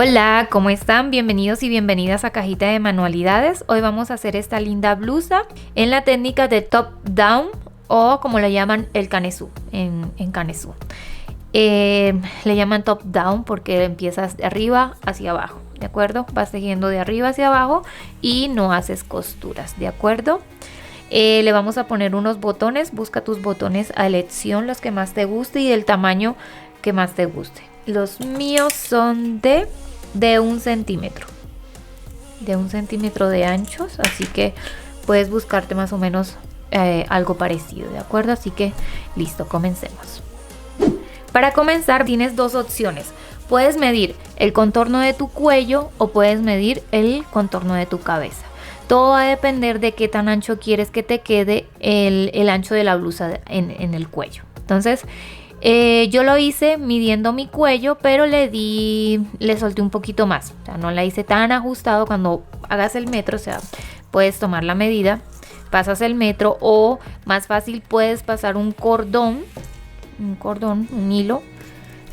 Hola, ¿cómo están? Bienvenidos y bienvenidas a Cajita de Manualidades. Hoy vamos a hacer esta linda blusa en la técnica de top down o como le llaman el canesú en canesú. Le llaman top down porque empiezas de arriba hacia abajo, ¿de acuerdo? Vas tejiendo de arriba hacia abajo y no haces costuras, ¿de acuerdo? Le vamos a poner unos botones. Busca tus botones a elección, los que más te guste y del tamaño que más te guste. Los míos son de 1 centímetro. De 1 centímetro de anchos. Así que puedes buscarte más o menos algo parecido, ¿de acuerdo? Así que listo, comencemos. Para comenzar tienes dos opciones. Puedes medir el contorno de tu cuello o puedes medir el contorno de tu cabeza. Todo va a depender de qué tan ancho quieres que te quede el ancho de la blusa en el cuello. Entonces yo lo hice midiendo mi cuello, pero le solté un poquito más. O sea, no la hice tan ajustado. Cuando hagas el metro, o sea, puedes tomar la medida, pasas el metro o más fácil puedes pasar un cordón, un hilo.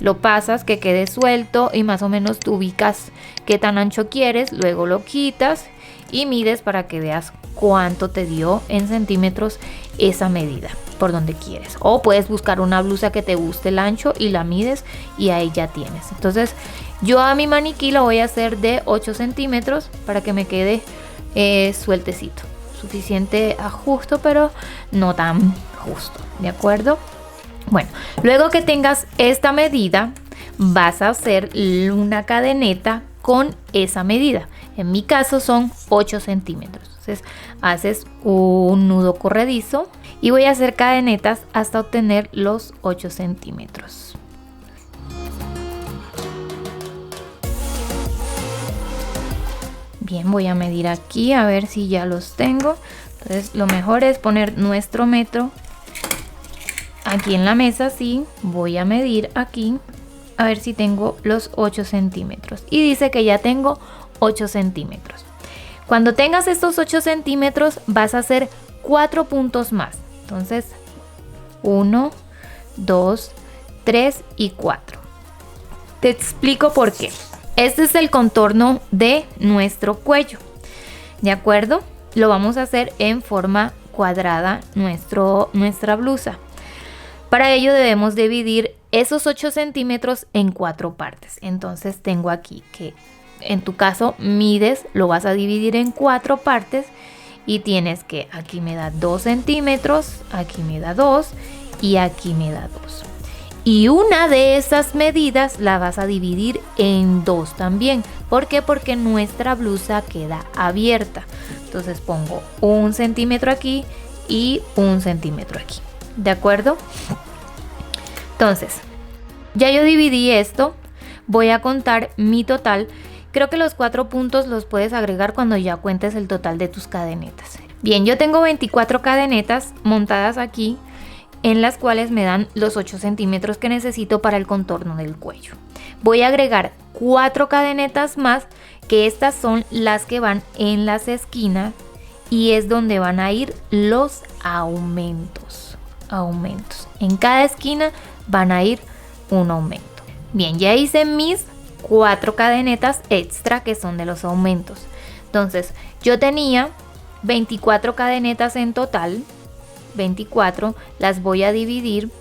Lo pasas que quede suelto y más o menos tú ubicas qué tan ancho quieres, luego lo quitas y mides para que veas cuánto te dio en centímetros esa medida por donde quieres. O puedes buscar una blusa que te guste el ancho y la mides y ahí ya tienes. Entonces yo a mi maniquí lo voy a hacer de 8 centímetros para que me quede sueltecito. Suficiente ajusto, pero no tan justo, ¿de acuerdo? Bueno, luego que tengas esta medida, vas a hacer una cadeneta con esa medida. En mi caso son 8 centímetros. Entonces haces un nudo corredizo y voy a hacer cadenetas hasta obtener los 8 centímetros. Bien, voy a medir aquí a ver si ya los tengo. Entonces lo mejor es poner nuestro metro aquí en la mesa, sí, voy a medir aquí a ver si tengo los 8 centímetros. Y dice que ya tengo 8 centímetros. Cuando tengas estos 8 centímetros vas a hacer 4 puntos más. Entonces 1, 2, 3 y 4. Te explico por qué. Este es el contorno de nuestro cuello, ¿de acuerdo? Lo vamos a hacer en forma cuadrada nuestra blusa. Para ello debemos dividir esos 8 centímetros en 4 partes. Entonces tengo aquí que en tu caso mides, lo vas a dividir en 4 partes y tienes que aquí me da 2 centímetros, aquí me da 2 y aquí me da 2. Y una de esas medidas la vas a dividir en 2 también. ¿Por qué? Porque nuestra blusa queda abierta. Entonces pongo 1 centímetro aquí y 1 centímetro aquí. ¿De acuerdo? Entonces, ya yo dividí esto. Voy a contar mi total. Creo que los 4 puntos los puedes agregar cuando ya cuentes el total de tus cadenetas. Bien, yo tengo 24 cadenetas montadas aquí, en las cuales me dan los 8 centímetros que necesito para el contorno del cuello. Voy a agregar 4 cadenetas más, que estas son las que van en las esquinas y es donde van a ir los aumentos. En cada esquina van a ir un aumento. Bien, ya hice mis 4 cadenetas extra que son de los aumentos. Entonces yo tenía 24 cadenetas en total. 24 las voy a dividir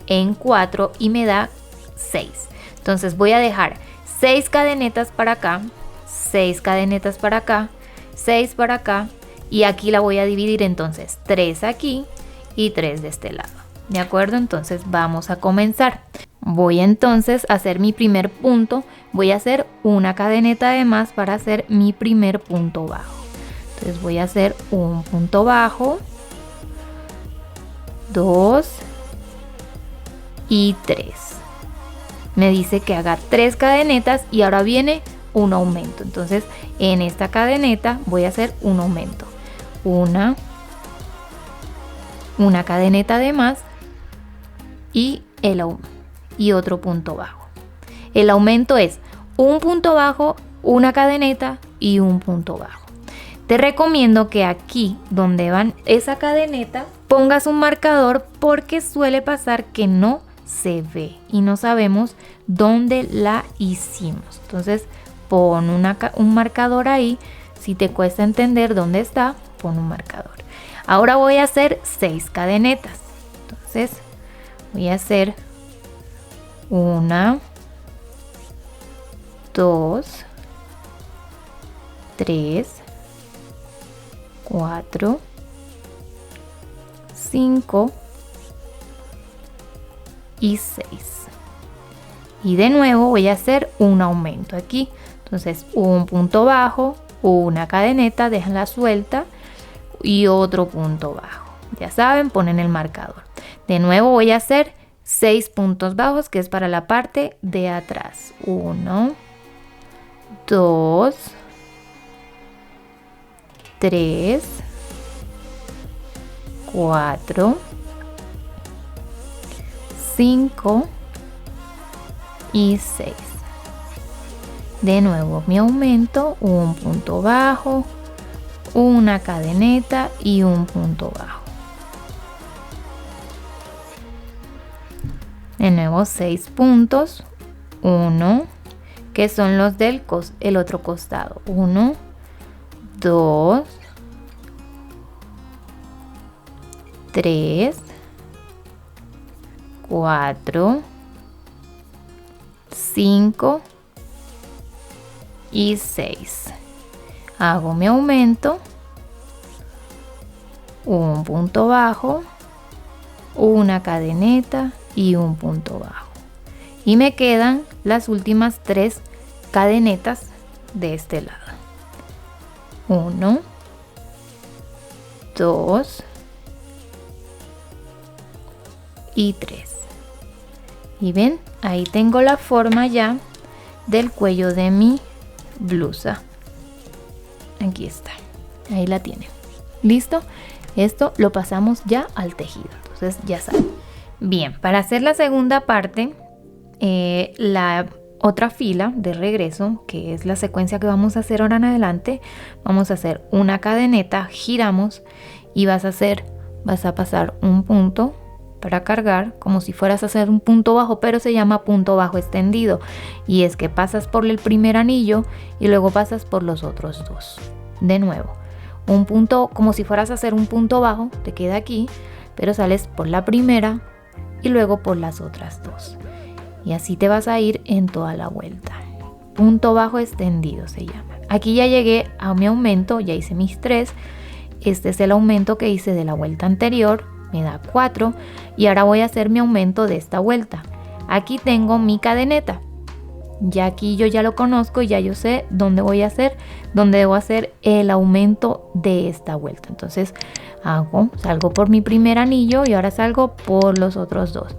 en 4 y me da 6. Entonces voy a dejar 6 cadenetas para acá, 6 cadenetas para acá, 6 para acá y aquí la voy a dividir entonces 3 aquí y 3 de este lado. ¿De acuerdo? Entonces vamos a comenzar. Voy entonces a hacer mi primer punto. Voy a hacer una cadeneta de más para hacer mi primer punto bajo. Entonces voy a hacer un punto bajo, 2 y 3. Me dice que haga 3 cadenetas y ahora viene un aumento. Entonces en esta cadeneta voy a hacer un aumento. Una cadeneta de más y otro punto bajo. El aumento es un punto bajo, una cadeneta y un punto bajo. Te recomiendo que aquí donde van esa cadeneta pongas un marcador porque suele pasar que no se ve y no sabemos dónde la hicimos. Entonces pon un marcador ahí. Si te cuesta entender dónde está, pon un marcador. Ahora voy a hacer 6 cadenetas. Entonces voy a hacer 1, 2, 3, 4, 5 y 6. Y de nuevo voy a hacer un aumento aquí. Entonces un punto bajo, una cadeneta, déjenla suelta y otro punto bajo. Ya saben, ponen el marcador. De nuevo voy a hacer 6 puntos bajos, que es para la parte de atrás. 1, 2, 3, 4, 5 y 6. De nuevo mi aumento, un punto bajo, una cadeneta y un punto bajo. De nuevo 6 puntos, 1, que son los del el otro costado. 1, 2, 3, 4, 5 y 6. Hago mi aumento, un punto bajo, una cadeneta y un punto bajo. Y me quedan las últimas 3 cadenetas de este lado. 1, 2 y 3. Y ven, ahí tengo la forma ya del cuello de mi blusa. Aquí está, ahí la tienen. Listo, esto lo pasamos ya al tejido. Entonces ya saben. Bien, para hacer la segunda parte, la otra fila de regreso, que es la secuencia que vamos a hacer ahora en adelante, vamos a hacer una cadeneta, giramos y vas a pasar un punto para cargar, como si fueras a hacer un punto bajo, pero se llama punto bajo extendido, y es que pasas por el primer anillo y luego pasas por los otros 2. De nuevo, un punto, como si fueras a hacer un punto bajo, te queda aquí, pero sales por la primera y luego por las otras 2, y así te vas a ir en toda la vuelta. Punto bajo extendido se llama. Aquí ya llegué a mi aumento, ya hice mis 3. Este es el aumento que hice de la vuelta anterior, me da 4, y ahora voy a hacer mi aumento de esta vuelta. Aquí tengo mi cadeneta, ya aquí yo ya lo conozco, ya yo sé dónde debo hacer el aumento de esta vuelta. Entonces salgo por mi primer anillo y ahora salgo por los otros 2.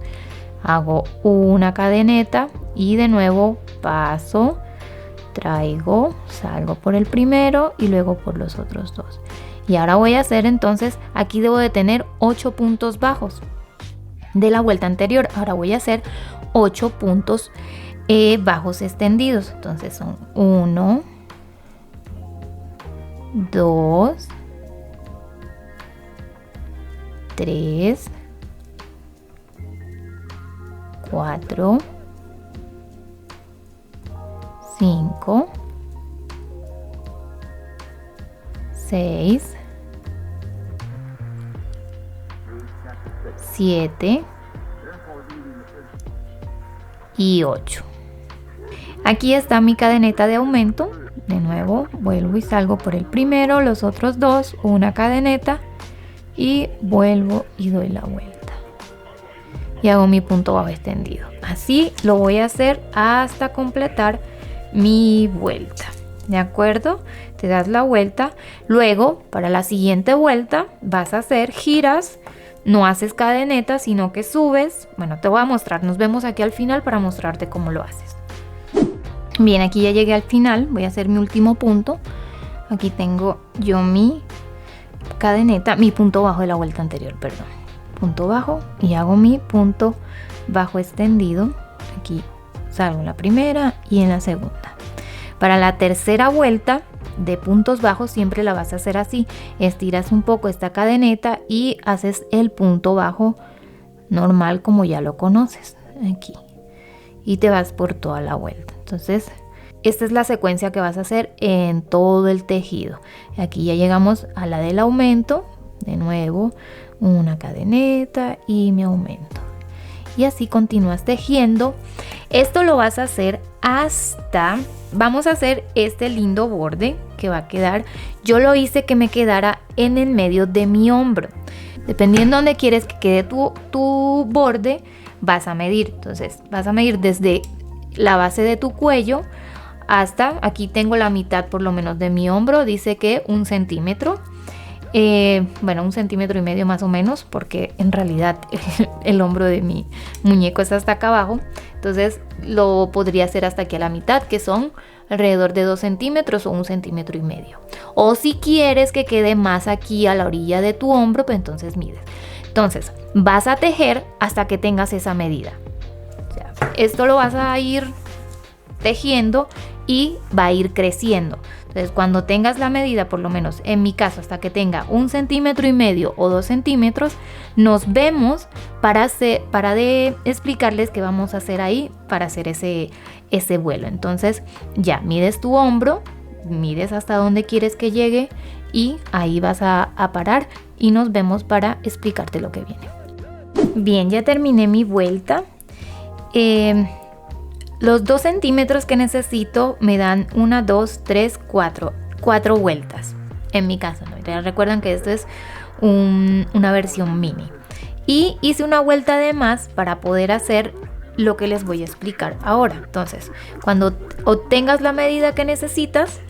Hago una cadeneta y de nuevo paso, traigo, salgo por el primero y luego por los otros 2. Y ahora voy a hacer, entonces aquí debo de tener 8 puntos bajos de la vuelta anterior. Ahora voy a hacer 8 puntos bajos extendidos. Entonces son 1, 2, 3, 4, 5, 6, 7 y 8. Aquí está mi cadeneta de aumento. De nuevo vuelvo y salgo por el primero, los otros 2, una cadeneta y vuelvo y doy la vuelta y hago mi punto bajo extendido. Así lo voy a hacer hasta completar mi vuelta. ¿De acuerdo? Te das la vuelta. Luego, para la siguiente vuelta, vas a hacer giras. No haces cadeneta, sino que subes. Bueno, te voy a mostrar. Nos vemos aquí al final para mostrarte cómo lo haces. Bien, aquí ya llegué al final. Voy a hacer mi último punto. Aquí tengo yo mi cadeneta, mi punto bajo de la vuelta anterior, perdón. Punto bajo y hago mi punto bajo extendido. Aquí salgo en la primera y en la segunda. Para la tercera vuelta de puntos bajos siempre la vas a hacer así. Estiras un poco esta cadeneta y haces el punto bajo normal como ya lo conoces aquí. Y te vas por toda la vuelta. Entonces esta es la secuencia que vas a hacer en todo el tejido. Aquí ya llegamos a la del aumento. De nuevo, una cadeneta y mi aumento. Y así continúas tejiendo. Esto lo vas a hacer hasta... Vamos a hacer este lindo borde que va a quedar. Yo lo hice que me quedara en el medio de mi hombro. Dependiendo de dónde quieres que quede tu borde, vas a medir. Entonces, vas a medir desde la base de tu cuello hasta, aquí tengo la mitad por lo menos de mi hombro, dice que 1 centímetro. Bueno, 1,5 centímetros más o menos, porque en realidad el hombro de mi muñeco está hasta acá abajo. Entonces lo podría hacer hasta aquí a la mitad, que son alrededor de 2 centímetros o 1,5 centímetros. O si quieres que quede más aquí a la orilla de tu hombro, pues entonces mides. Entonces vas a tejer hasta que tengas esa medida. O sea, esto lo vas a ir tejiendo y va a ir creciendo. Entonces, cuando tengas la medida, por lo menos en mi caso, hasta que tenga 1,5 centímetros o 2 centímetros, nos vemos para explicarles qué vamos a hacer ahí para hacer ese vuelo. Entonces, ya mides tu hombro, mides hasta donde quieres que llegue y ahí vas a parar y nos vemos para explicarte lo que viene. Bien, ya terminé mi vuelta. Los 2 centímetros que necesito me dan 1, 2, 3, 4 vueltas. En mi caso, ¿no? Ya recuerdan que esto es una versión mini. Y hice una vuelta de más para poder hacer lo que les voy a explicar ahora. Entonces, cuando obtengas la medida que necesitas,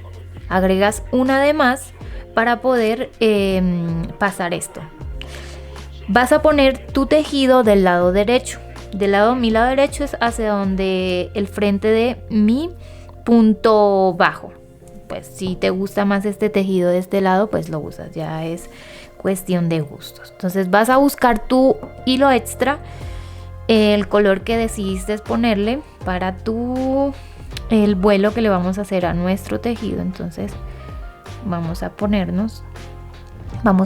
agregas una de más para poder pasar esto. Vas a poner tu tejido del lado derecho. Mi lado derecho es hacia donde el frente de mi punto bajo. Pues si te gusta más este tejido de este lado, pues lo usas, ya es cuestión de gustos. Entonces vas a buscar tu hilo extra, el color que decidiste ponerle para el vuelo que le vamos a hacer a nuestro tejido. Entonces vamos a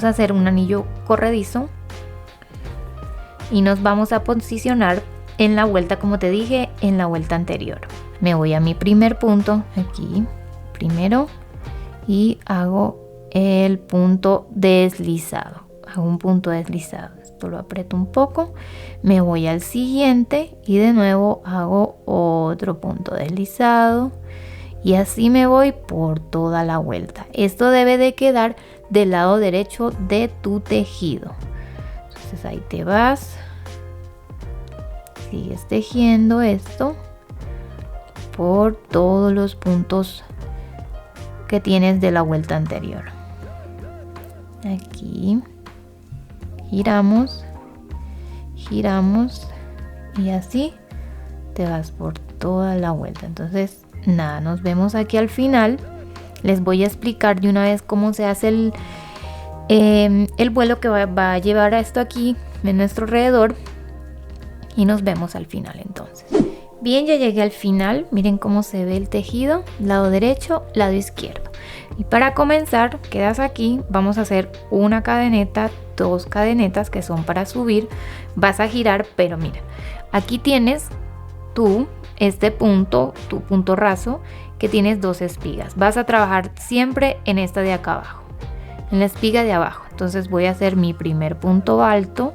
hacer un anillo corredizo. Y nos vamos a posicionar en la vuelta, como te dije, en la vuelta anterior. Me voy a mi primer punto, aquí, primero, y hago el punto deslizado. Hago un punto deslizado. Esto lo aprieto un poco. Me voy al siguiente y de nuevo hago otro punto deslizado. Y así me voy por toda la vuelta. Esto debe de quedar del lado derecho de tu tejido. Entonces ahí te vas, sigues tejiendo esto por todos los puntos que tienes de la vuelta anterior. Aquí giramos y así te vas por toda la vuelta. Entonces nada, nos vemos aquí al final. Les voy a explicar de una vez cómo se hace el vuelo que va a llevar a esto aquí en nuestro alrededor y nos vemos al final. Entonces, bien, ya llegué al final. Miren cómo se ve el tejido, lado derecho, lado izquierdo. Y para comenzar, quedas aquí, vamos a hacer una cadeneta, 2 cadenetas que son para subir. Vas a girar, pero mira, aquí tienes este punto, tu punto raso, que tienes 2 espigas. Vas a trabajar siempre en esta de acá abajo, en la espiga de abajo. Entonces voy a hacer mi primer punto alto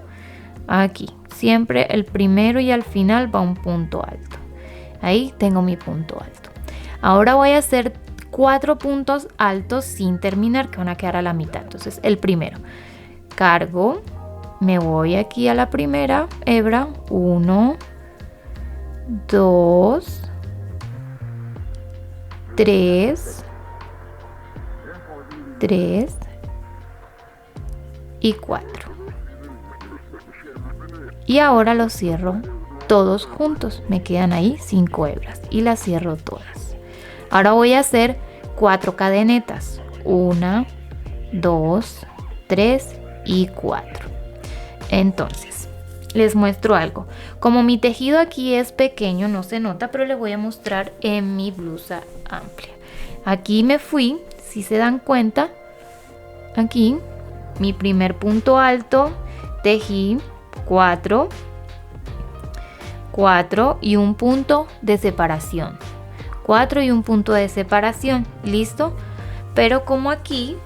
aquí. Siempre el primero y al final va un punto alto. Ahí tengo mi punto alto. Ahora voy a hacer 4 puntos altos sin terminar, que van a quedar a la mitad. Entonces el primero, cargo, me voy aquí a la primera hebra, 1, 2, 3 y 4. Y ahora los cierro todos juntos. Me quedan ahí 5 hebras y las cierro todas. Ahora voy a hacer 4 cadenetas. 1, 2, 3 y 4. Entonces, les muestro algo. Como mi tejido aquí es pequeño, no se nota, pero les voy a mostrar en mi blusa amplia. Aquí me fui, si se dan cuenta, aquí mi primer punto alto, tejí 4 y un punto de separación. 4 y un punto de separación. ¿Listo? Pero como aquí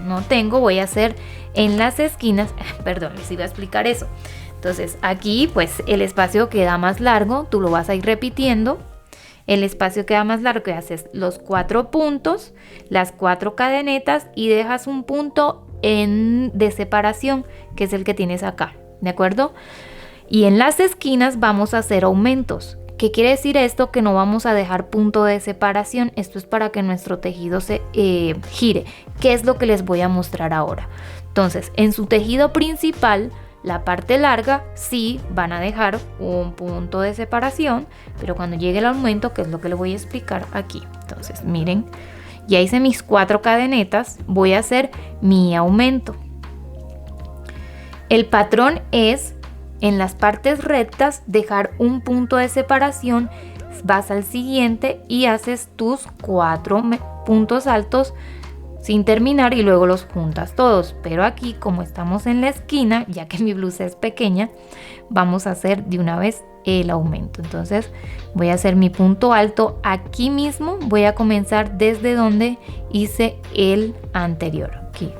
no tengo, voy a hacer en las esquinas, perdón, les iba a explicar eso. Entonces aquí pues el espacio queda más largo, tú lo vas a ir repitiendo. El espacio queda más largo y haces los 4 puntos, las 4 cadenetas y dejas un punto de separación, que es el que tienes acá, ¿de acuerdo? Y en las esquinas vamos a hacer aumentos. ¿Qué quiere decir esto? Que no vamos a dejar punto de separación. Esto es para que nuestro tejido se gire. ¿Qué es lo que les voy a mostrar ahora? Entonces, en su tejido principal, la parte larga sí van a dejar un punto de separación, pero cuando llegue el aumento, que es lo que les voy a explicar aquí. Entonces, miren, ya hice mis 4 cadenetas, voy a hacer mi aumento. El patrón es en las partes rectas dejar un punto de separación, vas al siguiente y haces tus 4 puntos altos sin terminar y luego los juntas todos. Pero aquí, como estamos en la esquina, ya que mi blusa es pequeña, vamos a hacer de una vez el aumento. Entonces voy a hacer mi punto alto aquí mismo, voy a comenzar desde donde hice el anterior. Aquí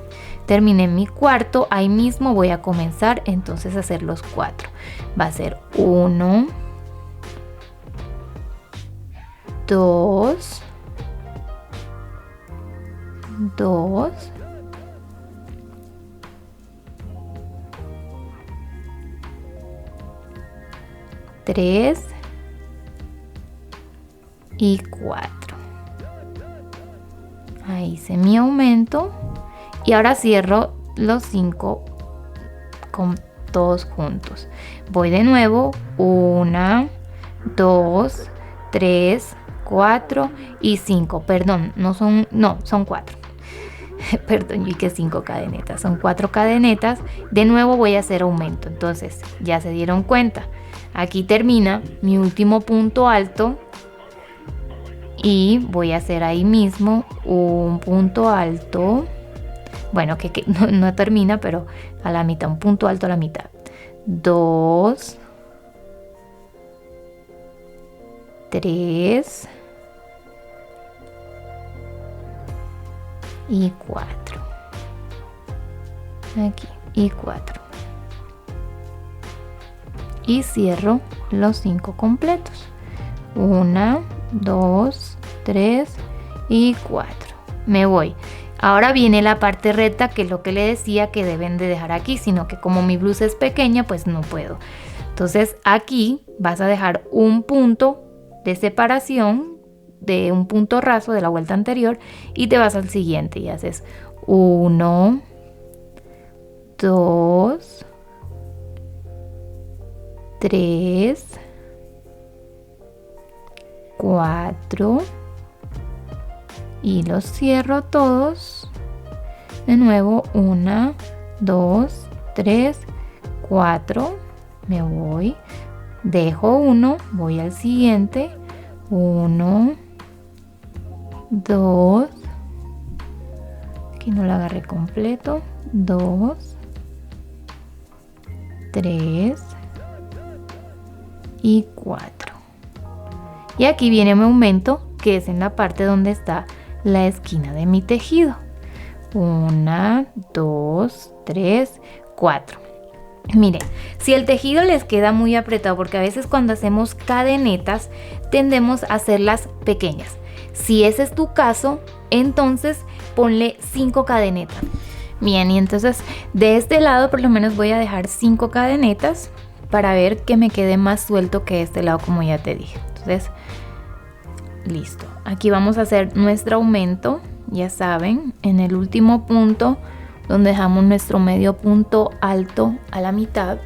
terminé mi cuarto, ahí mismo voy a comenzar entonces a hacer los 4. Va a ser 1, 2, 2, 3 y 4. Ahí hice mi aumento y ahora cierro los 5 con todos juntos. Voy de nuevo, 1, 2, 3, 4 y 5. Perdón, son 4. Perdón, yo que 5 cadenetas, son 4 cadenetas. De nuevo voy a hacer aumento. Entonces, ya se dieron cuenta. Aquí termina mi último punto alto y voy a hacer ahí mismo un punto alto. Bueno, que no termina, pero a la mitad, un punto alto a la mitad. 2, 3 y 4. Aquí y 4. Y cierro los 5 completos. 1, 2, 3 y 4. Me voy. Ahora viene la parte recta, que es lo que le decía que deben de dejar aquí, sino que como mi blusa es pequeña, pues no puedo. Entonces aquí vas a dejar un punto de separación de un punto raso de la vuelta anterior y te vas al siguiente y haces 1, 2, 3, 4 y los cierro todos. De nuevo 1, 2, 3, 4. Me voy, dejo uno, voy al siguiente. 1, 2, aquí no lo agarré completo. 2, 3 y 4. Y aquí viene mi aumento, que es en la parte donde está la esquina de mi tejido. 1, 2, 3, 4. Miren, si el tejido les queda muy apretado, porque a veces cuando hacemos cadenetas tendemos a hacerlas pequeñas. Si ese es tu caso, entonces ponle 5 cadenetas. Bien, y entonces de este lado por lo menos voy a dejar 5 cadenetas para ver que me quede más suelto que este lado, como ya te dije. Entonces, listo. Aquí vamos a hacer nuestro aumento, ya saben, en el último punto donde dejamos nuestro medio punto alto a la mitad.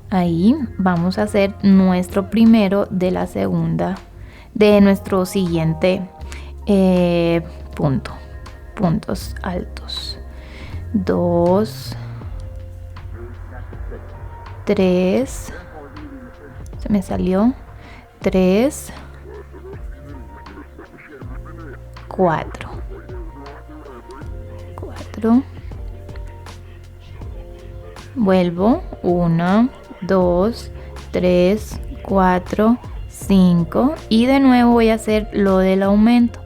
Ahí vamos a hacer nuestro primero de la segunda, de nuestro siguiente puntos altos. 2, 3, se me salió, 3, 4, vuelvo, 1, 2, 3, 4, 5 y de nuevo voy a hacer lo del aumento.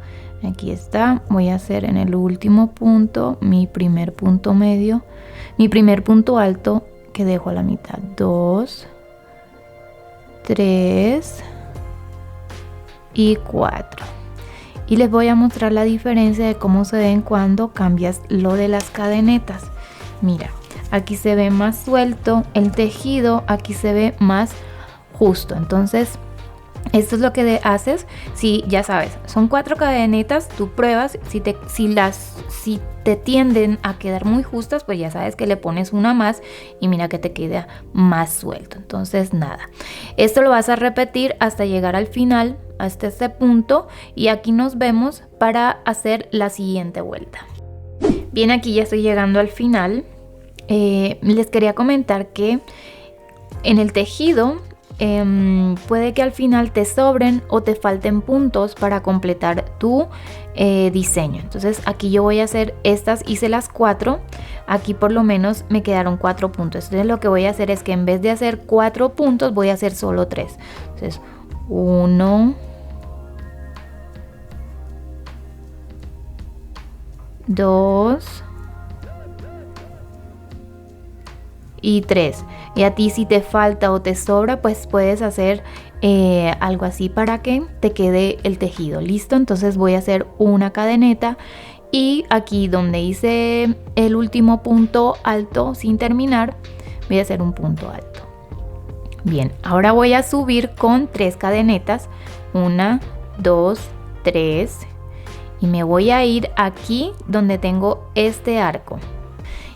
Aquí está, voy a hacer en el último punto mi primer punto medio, mi primer punto alto que dejo a la mitad. 2, 3 y 4. Y les voy a mostrar la diferencia de cómo se ven cuando cambias lo de las cadenetas. Mira, aquí se ve más suelto el tejido, aquí se ve más justo. Entonces esto es lo que haces. Si ya sabes, son 4 cadenetas, tú pruebas, si te tienden a quedar muy justas, pues ya sabes que le pones una más y mira que te queda más suelto. Entonces nada, esto lo vas a repetir hasta llegar al final, hasta este punto, y aquí nos vemos para hacer la siguiente vuelta. Bien, aquí ya estoy llegando al final. Les quería comentar que en el tejido puede que al final te sobren o te falten puntos para completar tu diseño. Entonces aquí yo voy a hacer estas, hice las 4, aquí por lo menos me quedaron 4 puntos. Entonces lo que voy a hacer es que en vez de hacer 4 puntos voy a hacer solo 3. Entonces 1, 2 y 3. Y a ti si te falta o te sobra, pues puedes hacer algo así para que te quede el tejido listo. Entonces voy a hacer una cadeneta y aquí donde hice el último punto alto sin terminar, voy a hacer un punto alto. Bien, ahora voy a subir con 3 cadenetas, 1, 2, 3, y me voy a ir aquí donde tengo este arco.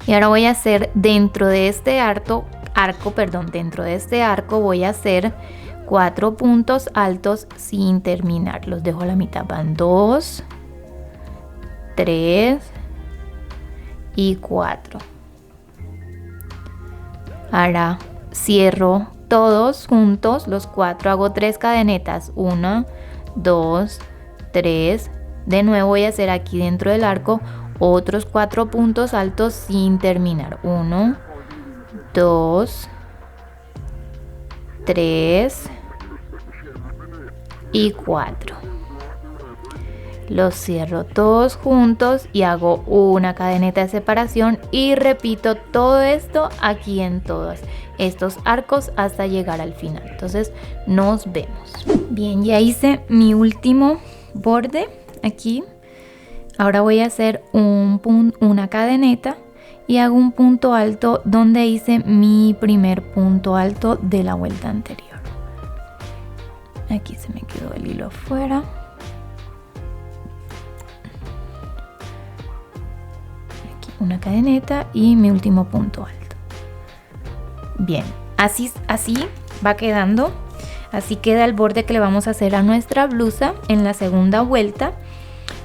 Y ahora voy a hacer dentro de este dentro de este arco voy a hacer 4 puntos altos sin terminar. Los dejo a la mitad. Van 2, 3 y 4. Ahora cierro todos juntos, los 4, hago 3 cadenetas. 1, 2, 3. De nuevo voy a hacer aquí dentro del arco otros 4 puntos altos sin terminar. 1, 2, 3 y 4. Los cierro todos juntos y hago una cadeneta de separación y repito todo esto aquí en todos estos arcos hasta llegar al final. Entonces nos vemos. Bien, ya hice mi último borde aquí. Ahora voy a hacer una cadeneta y hago un punto alto donde hice mi primer punto alto de la vuelta anterior. Aquí se me quedó el hilo afuera. Aquí una cadeneta y mi último punto alto. Bien, así va quedando. Así queda el borde que le vamos a hacer a nuestra blusa en la segunda vuelta.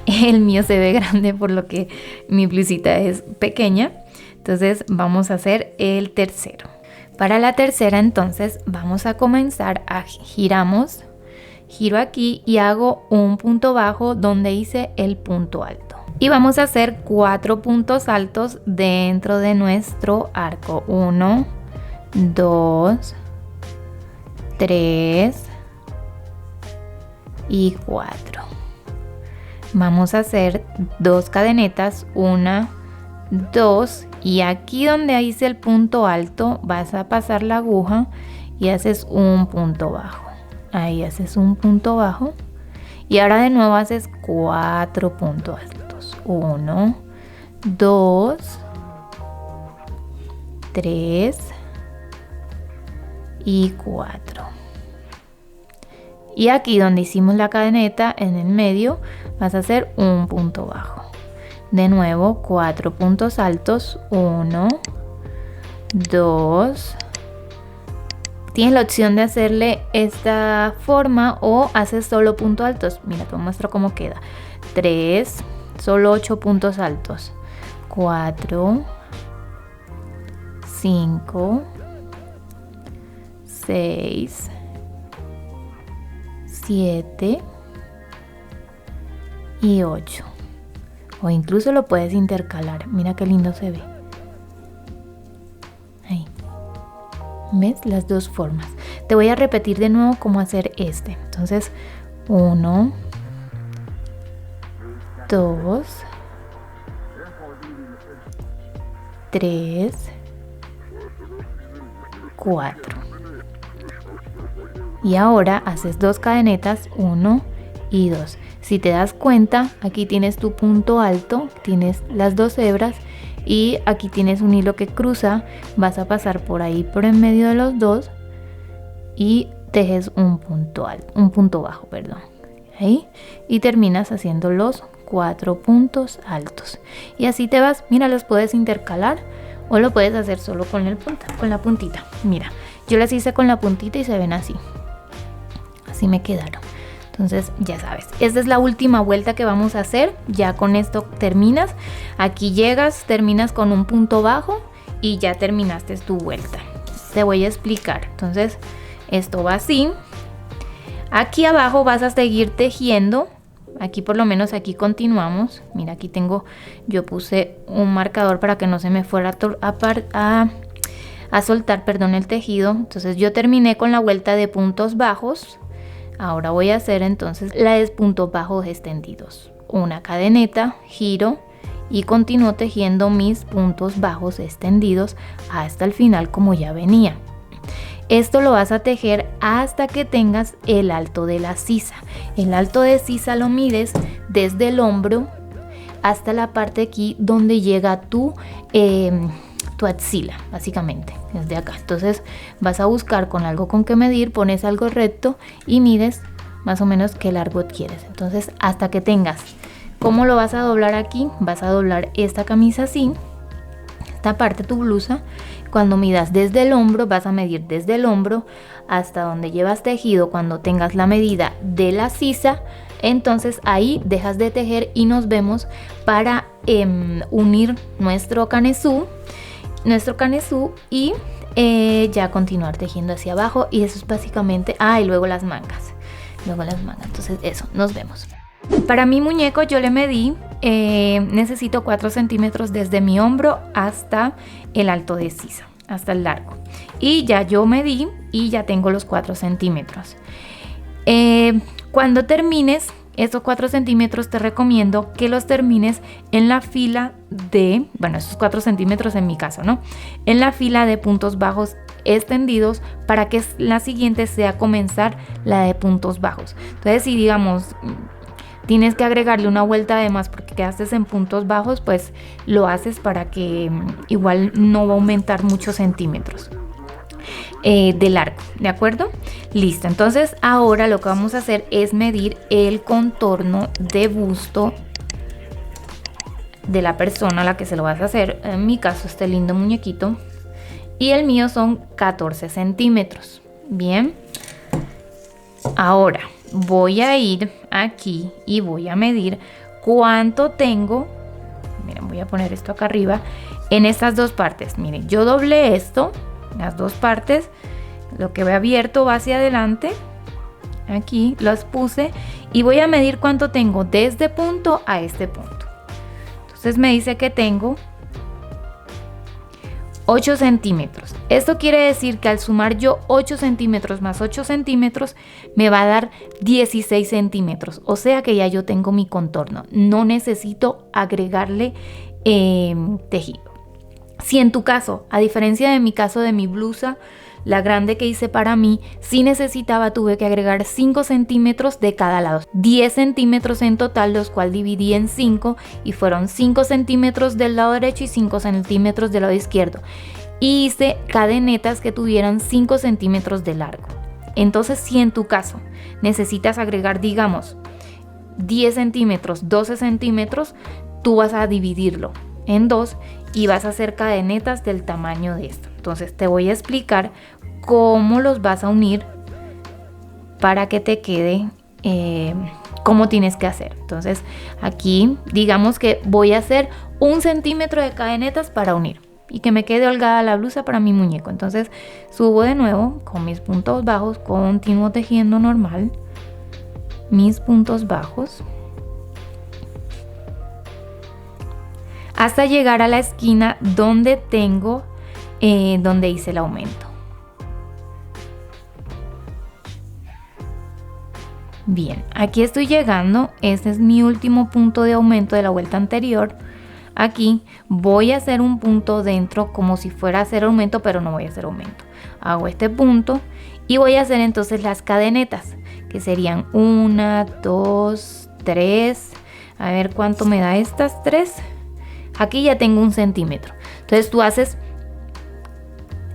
El mío se ve grande por lo que mi blusita es pequeña. Entonces vamos a hacer el tercero. Para la tercera entonces vamos a comenzar a giro aquí y hago un punto bajo donde hice el punto alto. Y vamos a hacer 4 puntos altos dentro de nuestro arco. 1, 2, 3 y 4. Vamos a hacer 2 cadenetas, 1, 2, y aquí donde hice el punto alto vas a pasar la aguja y haces un punto bajo. Ahí haces un punto bajo y ahora de nuevo haces 4 puntos altos. 1, 2, 3 y 4. Y aquí donde hicimos la cadeneta en el medio vas a hacer un punto bajo. De nuevo 4 puntos altos. 1, 2. Tienes la opción de hacerle esta forma o haces solo puntos altos. Mira, te muestro cómo queda. 3, solo 8 puntos altos. 4, 5, 6, 7 y 8. O incluso lo puedes intercalar. Mira qué lindo se ve. Ahí. ¿Ves? Las dos formas. Te voy a repetir de nuevo cómo hacer este. Entonces 1, 2, 3, 4. Y ahora haces 2 cadenetas, 1 y 2. Si te das cuenta, aquí tienes tu punto alto, tienes las 2 hebras y aquí tienes un hilo que cruza. Vas a pasar por ahí por en medio de los dos y tejes un punto bajo, perdón. Ahí, y terminas haciendo los 4 puntos altos. Y así te vas. Mira, los puedes intercalar o lo puedes hacer solo con la puntita. Mira, yo las hice con la puntita y se ven así. Así me quedaron. Entonces ya sabes, esta es la última vuelta que vamos a hacer. Ya con esto terminas. Aquí llegas, terminas con un punto bajo y ya terminaste tu vuelta. Te voy a explicar. Entonces esto va así. Aquí abajo vas a seguir tejiendo. Aquí por lo menos aquí continuamos. Mira, aquí yo puse un marcador para que no se me fuera a soltar, perdón, el tejido. Entonces yo terminé con la vuelta de puntos bajos. Ahora voy a hacer entonces la de puntos bajos extendidos. Una cadeneta, giro y continúo tejiendo mis puntos bajos extendidos hasta el final como ya venía. Esto lo vas a tejer hasta que tengas el alto de la sisa. El alto de sisa lo mides desde el hombro hasta la parte aquí donde llega tu axila, básicamente, desde acá. Entonces vas a buscar con algo con que medir, pones algo recto y mides más o menos qué largo quieres. Entonces hasta que tengas. ¿Cómo lo vas a doblar aquí? Vas a doblar esta camisa así, esta parte tu blusa. Cuando midas desde el hombro, vas a medir desde el hombro hasta donde llevas tejido. Cuando tengas la medida de la sisa, entonces ahí dejas de tejer y nos vemos para unir nuestro canesú y ya continuar tejiendo hacia abajo. Y eso es básicamente, y luego las mangas. Entonces eso, nos vemos. Para mi muñeco yo le medí, necesito 4 centímetros desde mi hombro hasta el alto de sisa, hasta el largo. Y ya yo medí y ya tengo los 4 centímetros. Cuando termines esos 4 centímetros te recomiendo que los termines en la fila de, esos 4 centímetros en mi caso, ¿no? En la fila de puntos bajos extendidos para que la siguiente sea comenzar la de puntos bajos. Entonces si digamos tienes que agregarle una vuelta de más porque quedaste en puntos bajos, pues lo haces para que igual no va a aumentar muchos centímetros de largo, ¿de acuerdo? Listo, entonces ahora lo que vamos a hacer es medir el contorno de busto de la persona a la que se lo vas a hacer. En mi caso este lindo muñequito y el mío son 14 centímetros. Bien, ahora voy a ir aquí y voy a medir cuánto tengo. Miren, voy a poner esto acá arriba en estas dos partes. Miren, yo doblé esto, las dos partes, lo que ve abierto va hacia adelante. Aquí los puse y voy a medir cuánto tengo desde punto a este punto. Entonces me dice que tengo 8 centímetros. Esto quiere decir que al sumar yo 8 centímetros más 8 centímetros me va a dar 16 centímetros. O sea que ya yo tengo mi contorno. No necesito agregarle tejido. Si en tu caso, a diferencia de mi caso de mi blusa, la grande que hice para mí, sí tuve que agregar 5 centímetros de cada lado. 10 centímetros en total, los cuales dividí en 5 y fueron 5 centímetros del lado derecho y 5 centímetros del lado izquierdo. Y hice cadenetas que tuvieran 5 centímetros de largo. Entonces, si en tu caso necesitas agregar, digamos, 10 centímetros, 12 centímetros, tú vas a dividirlo en 2 y vas a hacer cadenetas del tamaño de esto. Entonces te voy a explicar cómo los vas a unir para que te quede cómo tienes que hacer. Entonces aquí digamos que voy a hacer 1 centímetro de cadenetas para unir y que me quede holgada la blusa para mi muñeco. Entonces subo de nuevo con mis puntos bajos, continúo tejiendo normal mis puntos bajos hasta llegar a la esquina donde tengo donde hice el aumento. Bien, aquí estoy llegando, este es mi último punto de aumento de la vuelta anterior. Aquí voy a hacer un punto dentro como si fuera a hacer aumento, pero no voy a hacer aumento. Hago este punto y voy a hacer entonces las cadenetas, que serían 1, 2, 3. A ver cuánto me da estas 3. Aquí ya tengo 1 centímetro. Entonces tú haces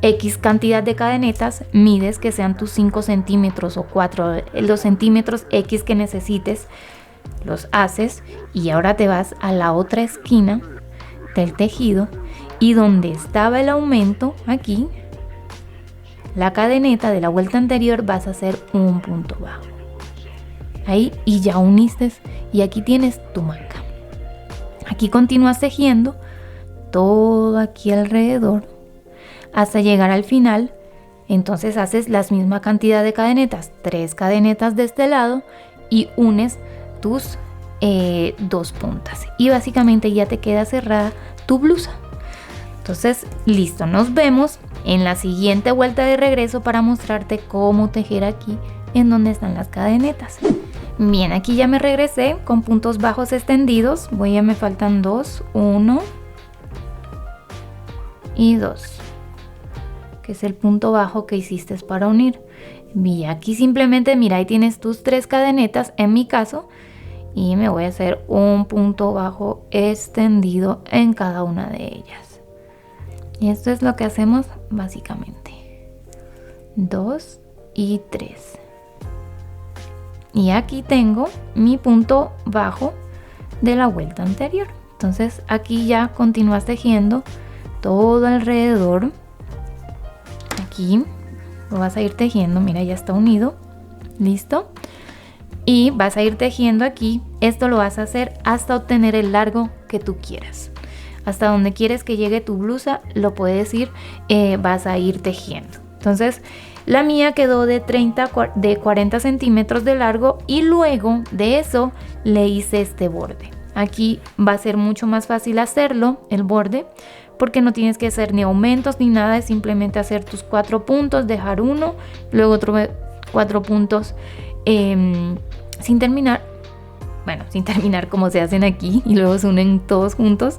X cantidad de cadenetas, mides que sean tus 5 centímetros o 4, los centímetros X que necesites, los haces y ahora te vas a la otra esquina del tejido y donde estaba el aumento, aquí, la cadeneta de la vuelta anterior vas a hacer un punto bajo. Ahí y ya uniste y aquí tienes tu manga. Aquí continúas tejiendo todo aquí alrededor hasta llegar al final. Entonces haces la misma cantidad de cadenetas, 3 cadenetas de este lado y unes tus 2 puntas y básicamente ya te queda cerrada tu blusa. Entonces listo, nos vemos en la siguiente vuelta de regreso para mostrarte cómo tejer aquí en donde están las cadenetas. Bien, aquí ya me regresé con puntos bajos extendidos. Me faltan 2, 1 y 2, que es el punto bajo que hiciste para unir. Y aquí simplemente mira, ahí tienes tus 3 cadenetas en mi caso y me voy a hacer un punto bajo extendido en cada una de ellas. Y esto es lo que hacemos básicamente. 2 y 3. Y aquí tengo mi punto bajo de la vuelta anterior. Entonces aquí ya continúas tejiendo todo alrededor. Aquí lo vas a ir tejiendo, mira, ya está unido, listo. Y vas a ir tejiendo aquí. Esto lo vas a hacer hasta obtener el largo que tú quieras. Hasta donde quieres que llegue tu blusa, lo puedes ir, vas a ir tejiendo. Entonces, la mía quedó de 40 centímetros de largo y luego de eso le hice este borde. Aquí va a ser mucho más fácil hacerlo, el borde, porque no tienes que hacer ni aumentos ni nada, es simplemente hacer tus 4 puntos, dejar uno, luego otro 4 puntos sin terminar como se hacen aquí y luego se unen todos juntos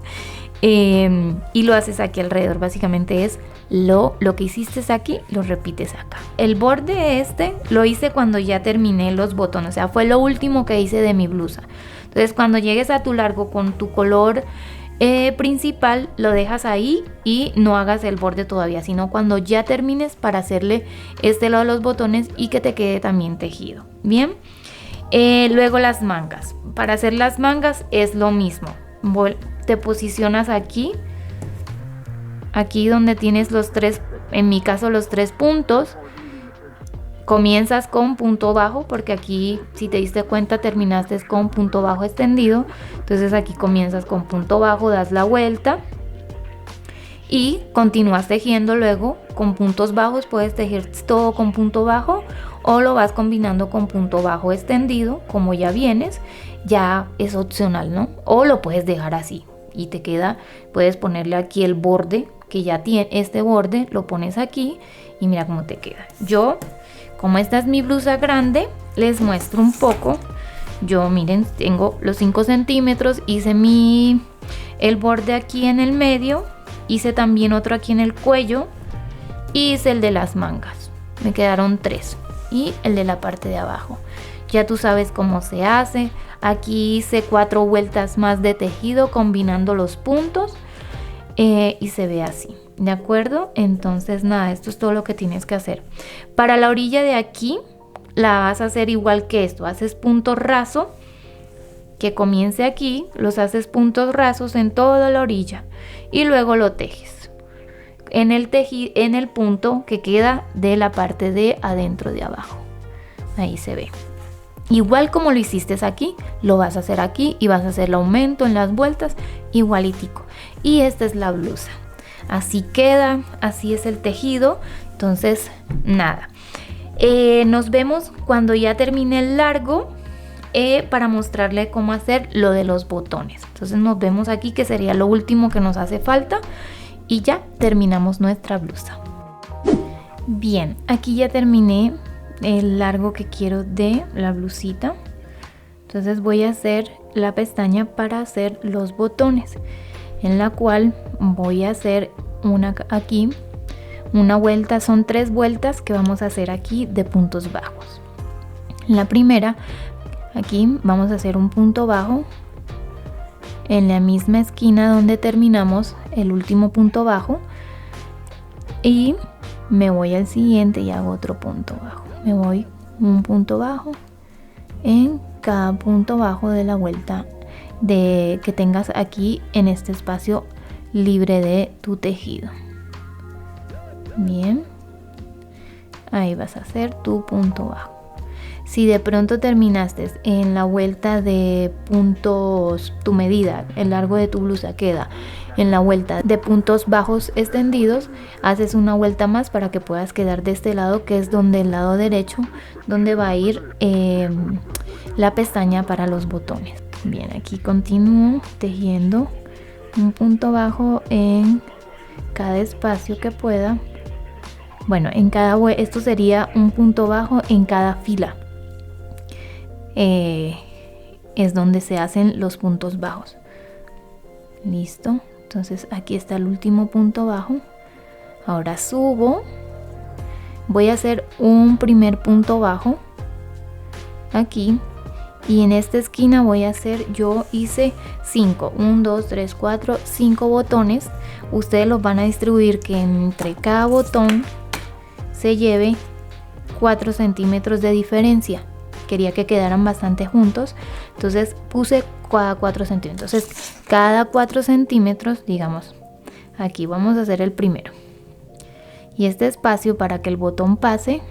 y lo haces aquí alrededor. Básicamente es lo que hiciste aquí, lo repites acá. El borde este lo hice cuando ya terminé los botones, o sea, fue lo último que hice de mi blusa. Entonces cuando llegues a tu largo con tu color principal, lo dejas ahí y no hagas el borde todavía, sino cuando ya termines para hacerle este lado de los botones y que te quede también tejido. Bien, luego las mangas. Para hacer las mangas es lo mismo. Te posicionas aquí donde tienes los 3, en mi caso los 3 puntos. Comienzas con punto bajo porque aquí, si te diste cuenta, terminaste con punto bajo extendido. Entonces aquí comienzas con punto bajo, das la vuelta y continúas tejiendo luego con puntos bajos. Puedes tejer todo con punto bajo o lo vas combinando con punto bajo extendido, como ya vienes, ya es opcional, ¿no? O lo puedes dejar así y te queda, puedes ponerle aquí el borde que ya tiene, este borde lo pones aquí y mira cómo te queda. Yo, como esta es mi blusa grande, les muestro un poco. Yo, miren, tengo los 5 centímetros, hice el borde aquí en el medio, hice también otro aquí en el cuello, y hice el de las mangas, me quedaron 3, y el de la parte de abajo. Ya tú sabes cómo se hace. Aquí hice 4 vueltas más de tejido combinando los puntos y se ve así. ¿De acuerdo? Entonces nada, esto es todo lo que tienes que hacer. Para la orilla de aquí la vas a hacer igual que esto. Haces punto raso, que comience aquí, los haces puntos rasos en toda la orilla y luego lo tejes en el punto que queda de la parte de adentro de abajo. Ahí se ve. Igual como lo hiciste aquí, lo vas a hacer aquí y vas a hacer el aumento en las vueltas igualitico. Y esta es la blusa. Así queda, así es el tejido. Entonces, nada. Nos vemos cuando ya termine el largo para mostrarle cómo hacer lo de los botones. Entonces nos vemos aquí, que sería lo último que nos hace falta. Y ya terminamos nuestra blusa. Bien, aquí ya terminé el largo que quiero de la blusita. Entonces voy a hacer la pestaña para hacer los botones, en la cual voy a hacer aquí una vuelta. Son 3 vueltas que vamos a hacer aquí de puntos bajos. La primera, aquí vamos a hacer un punto bajo en la misma esquina donde terminamos el último punto bajo, y me voy al siguiente y hago otro punto bajo. Me voy un punto bajo en cada punto bajo de la vuelta que tengas aquí en este espacio libre de tu tejido. Bien, ahí vas a hacer tu punto bajo. Si de pronto terminaste en la vuelta de puntos, tu medida, el largo de tu blusa queda en la vuelta de puntos bajos extendidos, haces una vuelta más para que puedas quedar de este lado, que es donde el lado derecho, donde va a ir la pestaña para los botones. Bien, aquí continúo tejiendo un punto bajo en cada espacio que pueda. Bueno, esto sería un punto bajo en cada fila. Es donde se hacen los puntos bajos. Listo. Entonces aquí está el último punto bajo. Ahora subo. Voy a hacer un primer punto bajo aquí, y en esta esquina voy a hacer, yo hice 5, 1, 2, 3, 4, 5 botones. Ustedes los van a distribuir que entre cada botón se lleve 4 centímetros de diferencia. Quería que quedaran bastante juntos, entonces puse cada 4 centímetros. Entonces cada 4 centímetros, digamos, aquí vamos a hacer el primero, y este espacio para que el botón pase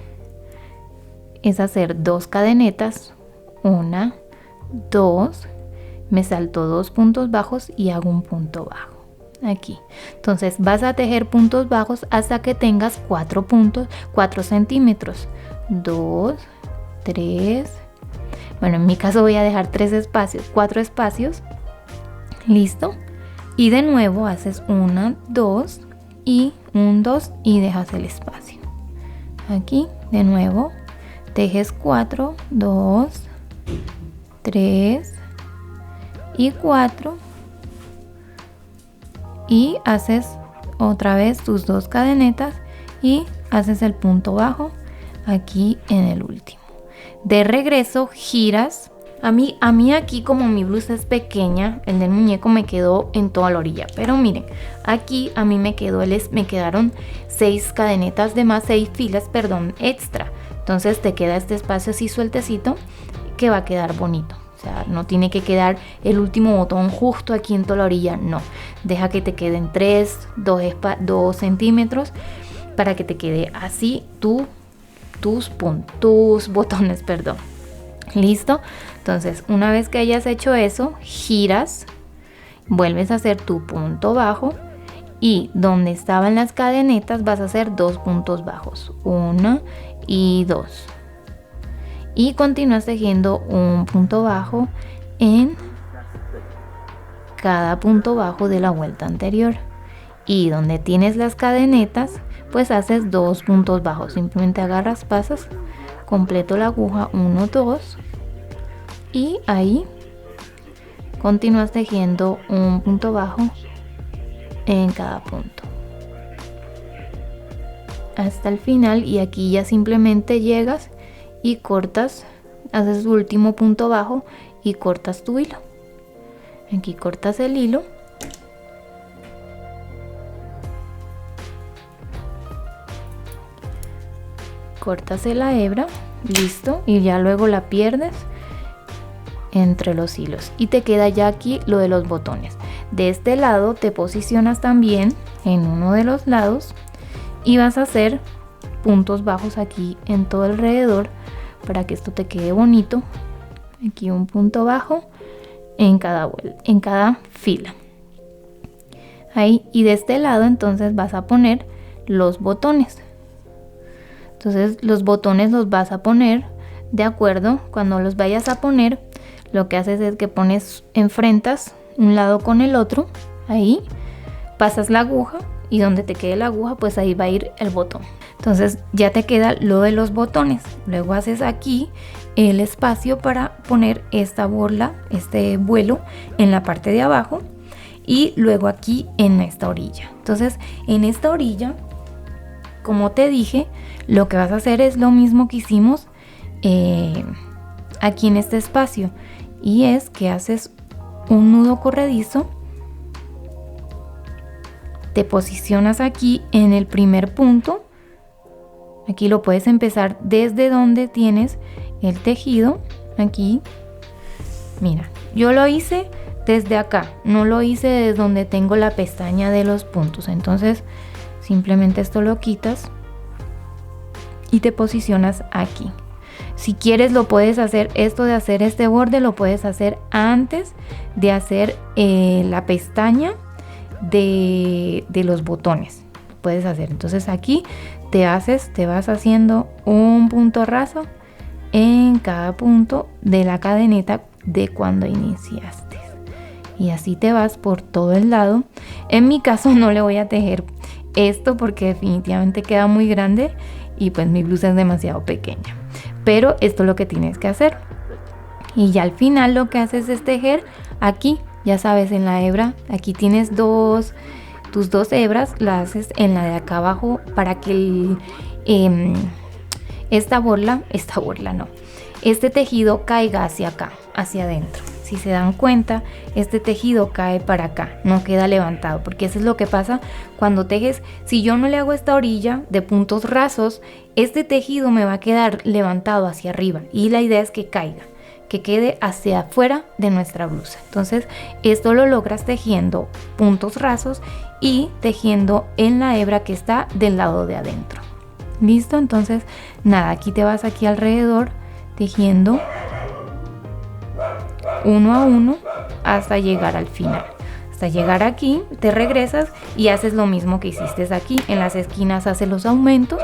es hacer 2 cadenetas, 1, 2, me salto 2 puntos bajos y hago un punto bajo aquí. Entonces vas a tejer puntos bajos hasta que tengas 4 centímetros, 2, 3, bueno, en mi caso voy a dejar 4 espacios. Listo. Y de nuevo haces 1, 2 y 1, 2 y dejas el espacio. Aquí de nuevo tejes 4, 2, 3 y 4, y haces otra vez tus 2 cadenetas y haces el punto bajo aquí en el último. De regreso giras. A mí aquí, como mi blusa es pequeña, el del muñeco me quedó en toda la orilla, pero miren, aquí a mí me quedaron 6 cadenetas de más, 6 filas, perdón, extra. Entonces te queda este espacio así sueltecito que va a quedar bonito. O sea, no tiene que quedar el último botón justo aquí en toda la orilla, no. Deja que te queden 2 centímetros para que te quede así tus botones, perdón. Listo. Entonces, una vez que hayas hecho eso, giras, vuelves a hacer tu punto bajo, y donde estaban las cadenetas vas a hacer 2 puntos bajos, 1 y 2, y continúas tejiendo un punto bajo en cada punto bajo de la vuelta anterior, y donde tienes las cadenetas pues haces 2 puntos bajos. Simplemente agarras, pasas completo la aguja, 1, 2, y ahí continúas tejiendo un punto bajo en cada punto hasta el final, y aquí ya simplemente llegas y cortas, haces tu último punto bajo y cortas tu hilo. Aquí cortas el hilo, cortas la hebra, listo, y ya luego la pierdes entre los hilos y te queda ya aquí lo de los botones. De este lado te posicionas también en uno de los lados y vas a hacer puntos bajos aquí en todo alrededor para que esto te quede bonito. Aquí un punto bajo en cada fila. Ahí, y de este lado entonces vas a poner los botones. Entonces los botones los vas a poner de acuerdo. Cuando los vayas a poner, lo que haces es que enfrentas un lado con el otro, ahí pasas la aguja y donde te quede la aguja pues ahí va a ir el botón. Entonces ya te queda lo de los botones. Luego haces aquí el espacio para poner esta borla, este vuelo en la parte de abajo y luego aquí en esta orilla. Entonces en esta orilla, como te dije, lo que vas a hacer es lo mismo que hicimos aquí en este espacio, y es que haces un nudo corredizo, te posicionas aquí en el primer punto. Aquí lo puedes empezar desde donde tienes el tejido. Aquí, mira, yo lo hice desde acá, no lo hice desde donde tengo la pestaña de los puntos. Entonces simplemente esto lo quitas y te posicionas aquí. Si quieres lo puedes hacer, esto de hacer este borde lo puedes hacer antes de hacer la pestaña de los botones. Puedes hacer, entonces aquí te vas haciendo un punto raso en cada punto de la cadeneta de cuando iniciaste, y así te vas por todo el lado. En mi caso no le voy a tejer esto porque definitivamente queda muy grande y pues mi blusa es demasiado pequeña, pero esto es lo que tienes que hacer. Y ya al final lo que haces es tejer aquí, ya sabes, en la hebra. Aquí tienes tus dos hebras, las haces en la de acá abajo para que este tejido caiga hacia acá, hacia adentro. Si se dan cuenta, este tejido cae para acá, no queda levantado, porque eso es lo que pasa cuando tejes. Si yo no le hago esta orilla de puntos rasos, este tejido me va a quedar levantado hacia arriba, y la idea es que caiga, que quede hacia afuera de nuestra blusa. Entonces esto lo logras tejiendo puntos rasos y tejiendo en la hebra que está del lado de adentro. ¿Listo? Entonces nada, aquí te vas aquí alrededor tejiendo uno a uno hasta llegar al final. Hasta llegar aquí te regresas y haces lo mismo que hiciste aquí. En las esquinas haces los aumentos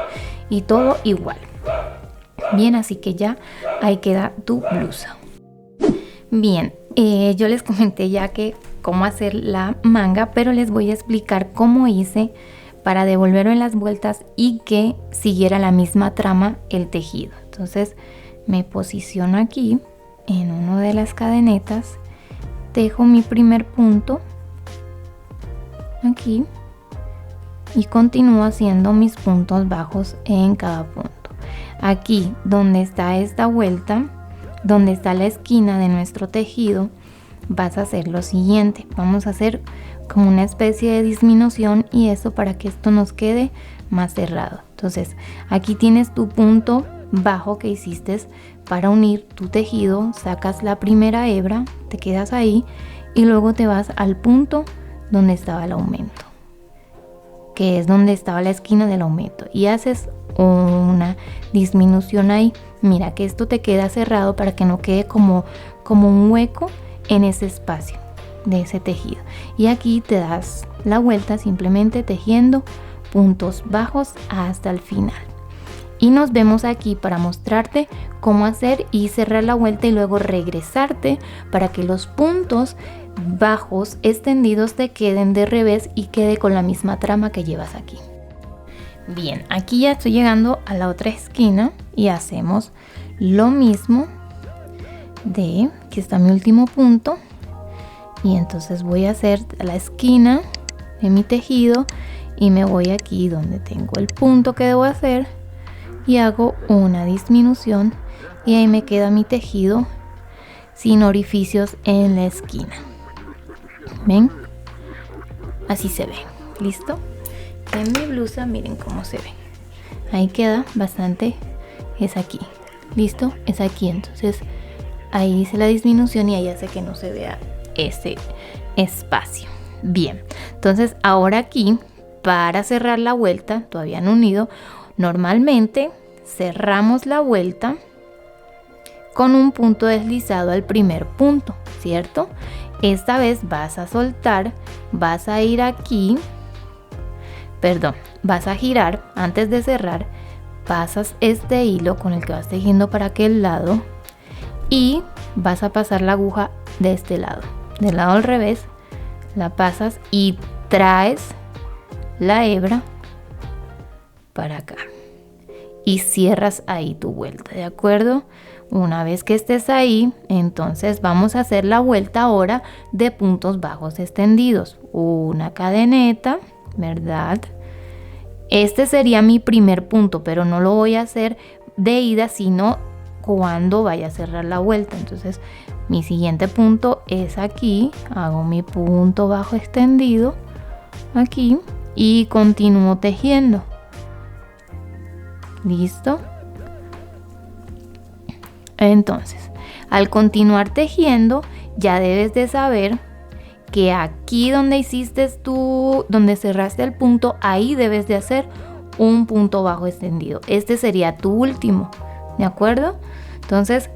y todo igual. Bien, así que ya ahí queda tu blusa. Bien, yo les comenté ya que cómo hacer la manga, pero les voy a explicar cómo hice para devolverlo en las vueltas y que siguiera la misma trama el tejido. Entonces me posiciono aquí en una de las cadenetas, tejo mi primer punto aquí y continúo haciendo mis puntos bajos en cada punto. Aquí donde está esta vuelta, donde está la esquina de nuestro tejido, vas a hacer lo siguiente. Vamos a hacer como una especie de disminución, y eso para que esto nos quede más cerrado. Entonces aquí tienes tu punto bajo que hiciste para unir tu tejido, sacas la primera hebra, te quedas ahí y luego te vas al punto donde estaba el aumento, que es donde estaba la esquina del aumento, y haces una disminución ahí. Mira que esto te queda cerrado para que no quede como un hueco en ese espacio de ese tejido, y aquí te das la vuelta simplemente tejiendo puntos bajos hasta el final. Y nos vemos aquí para mostrarte cómo hacer y cerrar la vuelta y luego regresarte para que los puntos bajos extendidos te queden de revés y quede con la misma trama que llevas aquí. Bien, aquí ya estoy llegando a la otra esquina y hacemos lo mismo. De aquí está mi último punto, y entonces voy a hacer la esquina de mi tejido y me voy aquí donde tengo el punto que debo hacer y hago una disminución, y ahí me queda mi tejido sin orificios en la esquina. ¿Ven? Así se ve. ¿Listo? En mi blusa miren cómo se ve. Ahí queda bastante. Es aquí. ¿Listo? Es aquí. Entonces ahí hice la disminución y ahí hace que no se vea ese espacio. Bien. Entonces ahora aquí, para cerrar la vuelta, todavía no unido, normalmente cerramos la vuelta con un punto deslizado al primer punto, ¿cierto? Esta vez vas a soltar, vas a ir aquí, vas a girar antes de cerrar, pasas este hilo con el que vas tejiendo para aquel lado y vas a pasar la aguja de este lado. Del lado al revés, la pasas y traes la hebra para acá y cierras ahí tu vuelta, ¿de acuerdo? Una vez que estés ahí, entonces vamos a hacer la vuelta ahora de puntos bajos extendidos. Una cadeneta, ¿verdad? Este sería mi primer punto, pero no lo voy a hacer de ida, sino cuando vaya a cerrar la vuelta. Entonces mi siguiente punto es aquí, hago mi punto bajo extendido aquí y continúo tejiendo. ¿Listo? Entonces, al continuar tejiendo, ya debes de saber que aquí donde donde cerraste el punto, ahí debes de hacer un punto bajo extendido. Este sería tu último, ¿de acuerdo? Entonces,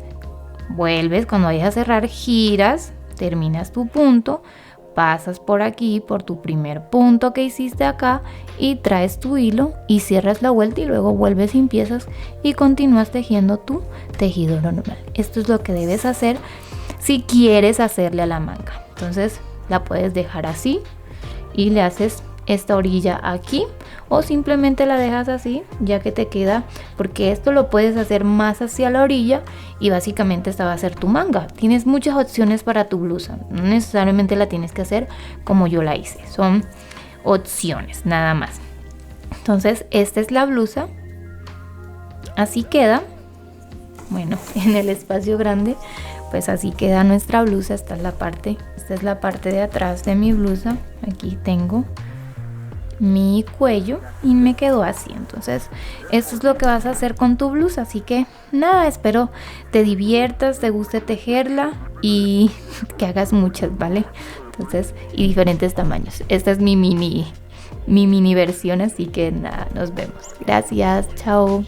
vuelves, cuando vayas a cerrar, giras, terminas tu punto, pasas por aquí, por tu primer punto que hiciste acá y traes tu hilo y cierras la vuelta y luego vuelves y empiezas y continúas tejiendo tu tejido normal. Esto es lo que debes hacer si quieres hacerle a la manga. Entonces la puedes dejar así y le haces esta orilla aquí o simplemente la dejas así ya que te queda, porque esto lo puedes hacer más hacia la orilla y básicamente esta va a ser tu manga. Tienes muchas opciones para tu blusa, no necesariamente la tienes que hacer como yo la hice, son opciones nada más. Entonces esta es la blusa, así queda. Bueno, en el espacio grande pues así queda nuestra blusa. Esta es la parte de atrás de mi blusa. Aquí tengo mi cuello y me quedó así. Entonces esto es lo que vas a hacer con tu blusa, así que nada, espero te diviertas, te guste tejerla y que hagas muchas, ¿vale? Entonces, y diferentes tamaños. Esta es mi mini versión, así que nada, nos vemos. Gracias, chao.